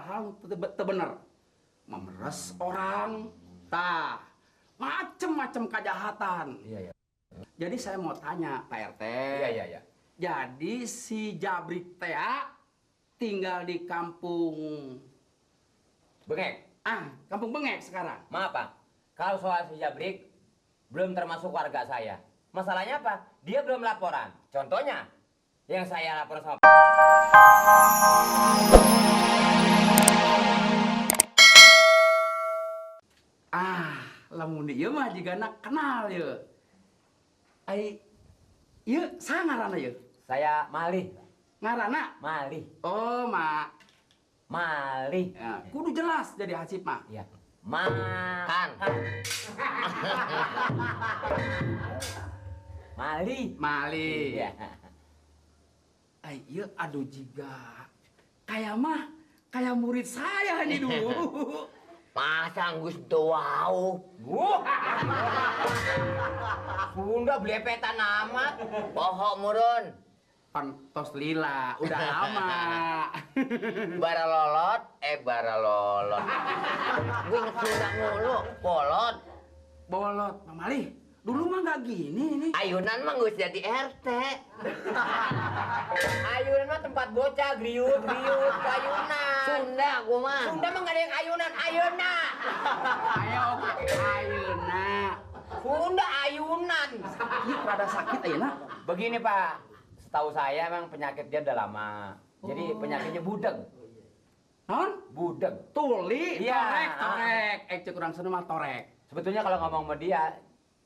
hal-hal bener, memeres orang, macem-macem kejahatan. Iya. Jadi saya mau tanya Pak RT. Iya. Jadi si Jabrik Tea tinggal di kampung Bengek. Kampung Bengek sekarang. Maaf Pak, kalau soal si Jabrik belum termasuk warga saya. Masalahnya apa? Dia belum laporan. Contohnya, yang saya lapor sama lamun ieu mah jigana kenal ye. Ieu saha ngaranna ye? saya Malih. Ngaranna? Malih. Oh, Malih. Ya, kudu jelas jadi hasib mah. Iya. Makan. Malih. Malih. Iya. Ieu aduh jiga. Kayak murid saya nih dulu. Masa Gus Doau? Sunda belepetan amat. Pohok murun. Pantos lila, udah lama. Baralolot, baralolot. Gue Sunda mulu, polot. Bolot, Malih. Dulu mah nggak gini nih. Ayunan mah Gus jadi RT. Ayunan mah tempat bocah, griut, ayunan. Sunda gua mah. Sunda mah nggak ada yang ayunan, ayunan. Ayo, ayeuna. Sunda ayunan. Sakit, rada sakit ayeuna. Begini Pak, setahu saya emang penyakit dia udah lama. Jadi penyakitnya budeg. Non? Budeg. Tuli, Iya. torek. Cek kurang sana mah torek. Sebetulnya kalau ngomong sama dia,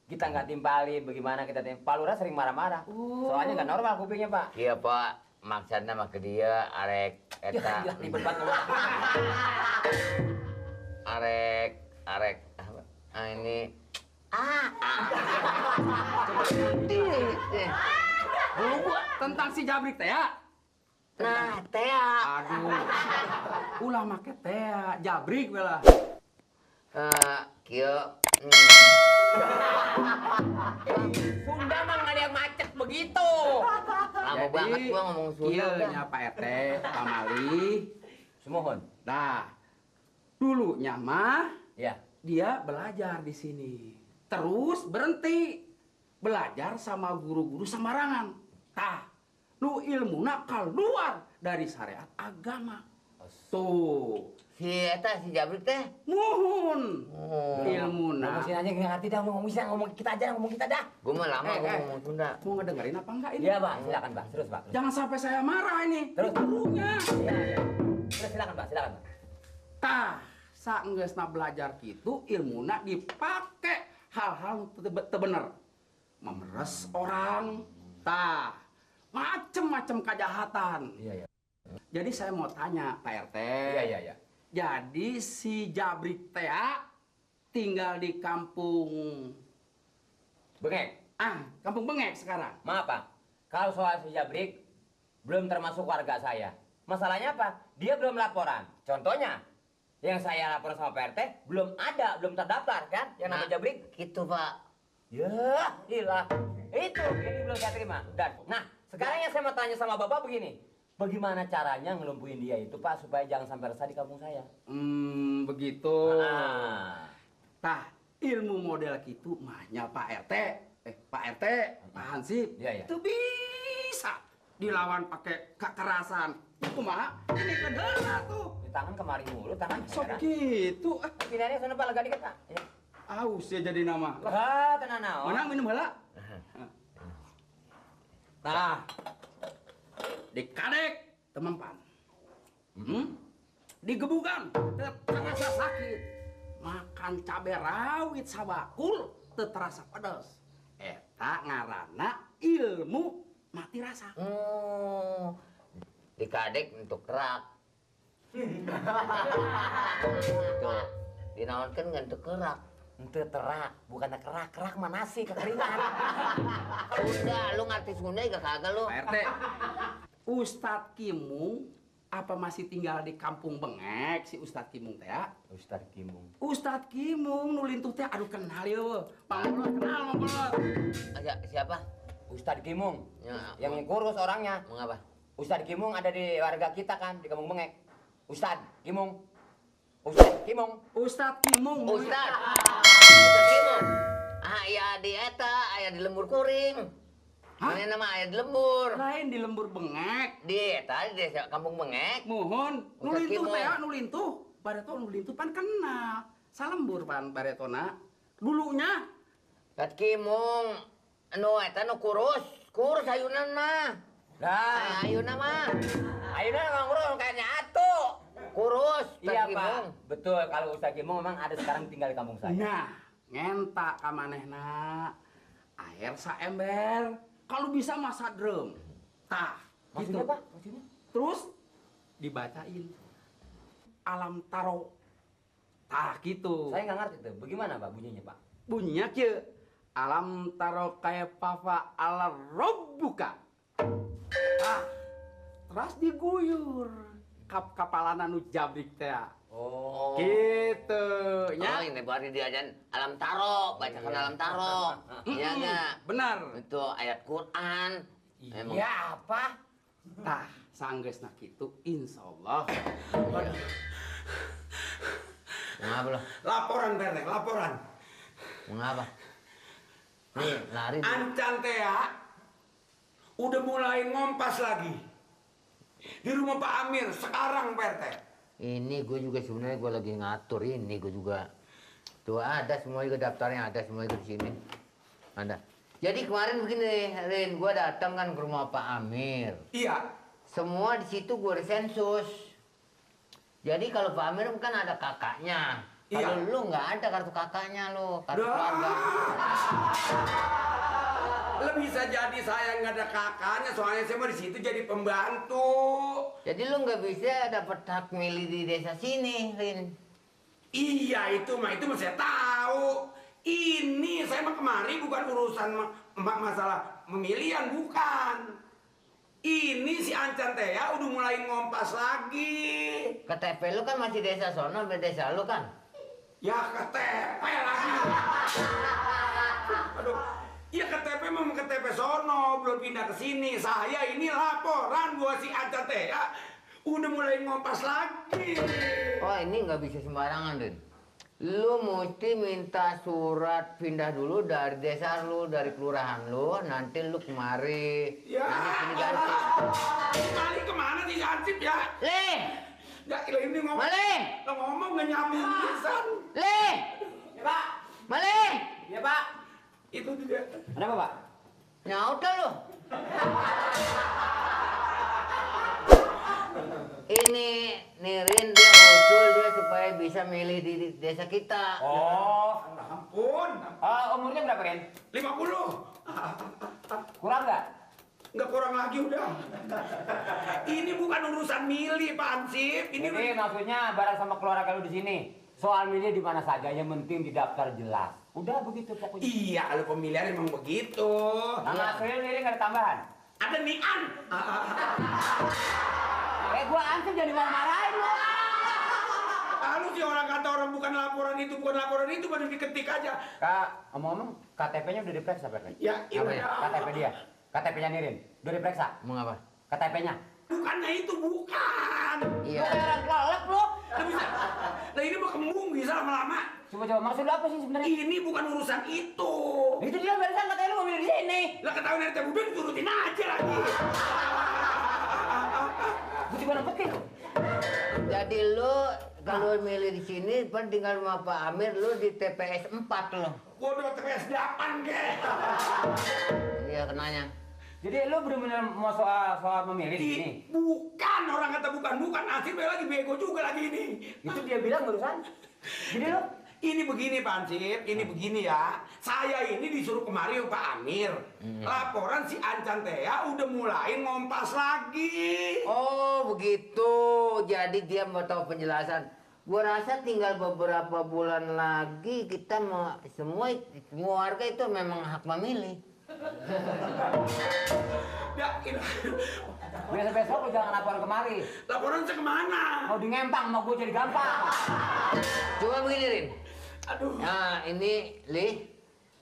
kita nggak timpali, bagaimana kita timpali. Pak Lurah sering marah-marah. Soalnya nggak normal kupingnya Pak. Iya Pak, maksudnya mah ke dia arek eta. Ya, ribet banget ngomong. Arek apa? Ini Dulu gua tentang si Jabrik teh ya. nah, Tea. Aduh. Ulah make teh, Jabrik bela. Kieu Sunda mah nggak ada yang macet begitu. lama banget gua ngomong Sunda. Iya udah. nya Pak RT, Pak Malih. Semohon. Nah, dulunya mah Ya. dia belajar di sini. Terus berhenti belajar sama guru-guru sembarangan. Nu ilmuna keluar dari syariat agama. Tuh, Si eta si Jabrik teh. muhun Oh. ilmuna. Ngomongin aja nggak ngerti dah, ngomong bisa ngomong kita aja, ngomong kita dah. Gua mah lama gua Eh. ngomong Sunda. Mau ngedengerin apa enggak ini? Iya Pak, silakan Pak, terus Pak. Terus. Jangan sampai saya marah ini. Terus. Gurunya. Iya. Terus silakan Pak, silakan Pak. Saenggeusna belajar kitu ilmuna dipake hal-hal teu bener. Memeres orang, macem-macem kejahatan. Iya. Jadi saya mau tanya Pak RT. Iya. Jadi si Jabrik Tea tinggal di kampung Bengek. Kampung Bengek sekarang. Maaf Pak, kalau soal si Jabrik belum termasuk warga saya. Masalahnya apa? Dia belum laporan. Contohnya, yang saya lapor sama Pak RT belum ada, belum terdaftar kan? Yang namanya Jabrik. Gitu Pak. Ya, ilah. Itu, ini belum saya terima. Dan, nah, sekarang yang saya mau tanya sama Bapak begini. Bagaimana caranya ngelumpuhin dia itu Pak supaya jangan sampai resah di kampung saya? Begitu. Ilmu model gitu mahnya Pak RT. Pak RT, Pak Hansip. Iya. Itu bisa dilawan pakai kekerasan. Kumaha? Ini kedala tuh. Di tangan kemari mulu, tangan. Sok gitu. Pindahannya sana Pak, lega dikit Pak. Ya. Aus ya jadi nama. Tenang naon. Menang minum heula. Dikadek temempan. Digebukan, terasa sakit. Makan cabai rawit sabakul, terasa pedas. Eta ngaranna ilmu mati rasa. Dikadek untuk kerak. Tuh, dinaonkeun ngan teu kerak. Ente terak, bukan kerak. Kerak mah nasi kekeringan. Sunda, lu ngerti Sunda gak kagak lu? Pak RT, Ustadz Kimung apa masih tinggal di kampung Bengek si Ustadz Kimung teh ya? Ustadz Kimung. Ustadz Kimung nulintuh teh aduh kenal ya. Mang Mulot kenal Mang Mulot. Siapa? Ustadz Kimung. Ya, Yang kurus orangnya. mengapa? Ustadz Kimung ada di warga kita kan, di kampung Bengek. Ustad Kimung. Ustad Kimung. Ustadz Kimung. Ustad Kimung. Aya di eta, aya di lembur kuring. Hah? Mana nama aya di lembur. Lain di lembur bengek. Di eta di desa Kampung Bengek. Mohon, Ustadz nulintuh Kimung. teh, nulintuh. Bareto nulintuh pan kenal. Salembur pan baretona. Dulunya. Ustad Kimung. Anu eta nu kurus ayunan mah. Nah, Ayunan mah. ayeuna emang urang kayaknya atu. Kurus Ustad Iya, Kimung. Pak. Betul, kalau Ustaz Kimung memang ada sekarang tinggal di kampung saya. Nah, ngenta ka manehna. Air saember. Kalau bisa masak drum. Tah, Maksudnya, gitu. Pak? Maksudnya? Terus dibacain alam taro. Tah gitu. Saya nggak ngerti tuh. Bagaimana, Pak, bunyinya, Pak? Bunyinya kieu. Alam taro kaifa ala rabbuka. Ah, terus diguyur. Kapalana nu jabrik teh. Oh. Gitu Oh, nya. ini baru diajan alam taro, bacakan alam taro. Iya enggak? Benar. Itu ayat Quran. Emang. Iya, apa? Tah, sanggeusna kitu insyaallah. Ngapa lo? Laporan Bernek, laporan. Ngapa? Nih, lari. Ancan teh ya, udah mulai ngompas lagi. Di rumah Pak Amir sekarang Perte. Ini gue juga sebenarnya gue lagi ngatur ini gue juga. Tuh ada semua juga daftarnya ada semua itu di sini. Ada. Jadi kemarin begini, Rin, gue datang kan ke rumah Pak Amir. Iya. Semua di situ gue sensus. Jadi kalau Pak Amir kan ada kakaknya. Kalau Iya. lu nggak ada kartu kakaknya lu, kartu Dah. keluarga. Lebih bisa jadi saya nggak ada kakaknya, soalnya saya mah di situ jadi pembantu. Jadi lu nggak bisa dapat hak milih di desa sini, Rin. Iya itu mah saya tahu. Ini saya mah kemari bukan urusan masalah pemilihan, bukan. Ini si Ancan teh ya udah mulai ngompas lagi. KTP lu kan masih desa sono, beda desa lu kan? Ya KTP lagi. Aduh, ya KTP memang KTP sono, belum pindah ke sini. Saya ini laporan gua si Ancan teh ya udah mulai ngompas lagi. Oh ini nggak bisa sembarangan, Rin. Lu mesti minta surat pindah dulu dari desa lu, dari kelurahan lu, nanti lu kemari. Ya. Nanti sini ganti. Kali kemana sih Hansip ya? Le! Ya ini ngomong. Male! Lo ngomong nggak nyambung pisan. Le! Ya, Pak. Male! Ya, Pak. Itu dia. Ada apa, Pak? Nyaut dah lu. Ini Nirin dia usul dia supaya bisa milih di desa kita. Oh. Ampun. Umurnya berapa, Ren? 50. Kurang nggak? Nggak kurang lagi udah. Ini bukan urusan milih Pak Hansip. Ini Ini maksudnya barang sama keluarga lu di sini. Soal milih di mana saja, yang penting di daftar jelas. Udah begitu pokoknya. iya, kalau pemilihan emang begitu. Nama aslinya Nirin nggak ada tambahan. Ada Nian. Gua ansip jadi marah-marahin lu. Lalu si orang kata orang bukan laporan itu baru diketik aja. Kak, ngomong-ngomong, KTP-nya udah diperiksa, Pak? Ya, iya. Apa ya? KTP dia. KTP-nya Nirin. Udah diperiksa. Mau ngapa? KTP-nya. Bukannya itu bukan. Iya. orang kelelep lu. Lah bisa. Lah ini mah kembung bisa lama-lama. Coba maksud lu apa sih sebenarnya? Ini bukan urusan itu. Itu dia barusan katanya lu mau milih di sini. Lah ketahuan dari teh udah diturutin aja lagi. Gua juga nempetin. Jadi lu kalau milih di sini, pan tinggal rumah Pak Amir, lu di TPS 4 lo. Gua udah TPS 8 ke. Iya kenanya. Jadi lu bener-bener mau soal memilih di sini. Bukan, orang kata bukan. Asli lagi bego juga lagi ini. Itu dia bilang barusan. Jadi lu Ini begini Pak Ansip, ini begini ya. Saya ini disuruh kemari Pak Amir. Laporan si Ancan Tea udah mulai ngompas lagi. Oh begitu. Jadi dia mau tahu penjelasan. Gua rasa tinggal beberapa bulan lagi kita mau semua warga itu memang hak memilih. Ya, ini. besok lu jangan laporan kemari. Laporan saya kemana? Mau di ngempang mau gua jadi gampang. Cuma begini Rin. Aduh. Nah ini Li,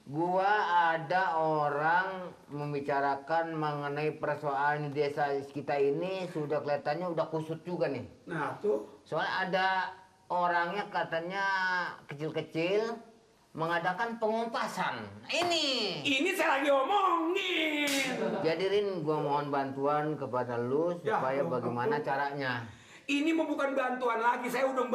Gua ada orang membicarakan mengenai persoalan di desa kita ini sudah kelihatannya udah kusut juga nih. Nah tuh. Soalnya ada orangnya katanya kecil-kecil mengadakan pengumpasan. Ini Saya lagi omongin. jadi Rin, gua mohon bantuan kepada lu Ya, supaya Allah, bagaimana Allah. caranya. Ini mau bukan bantuan lagi, saya udah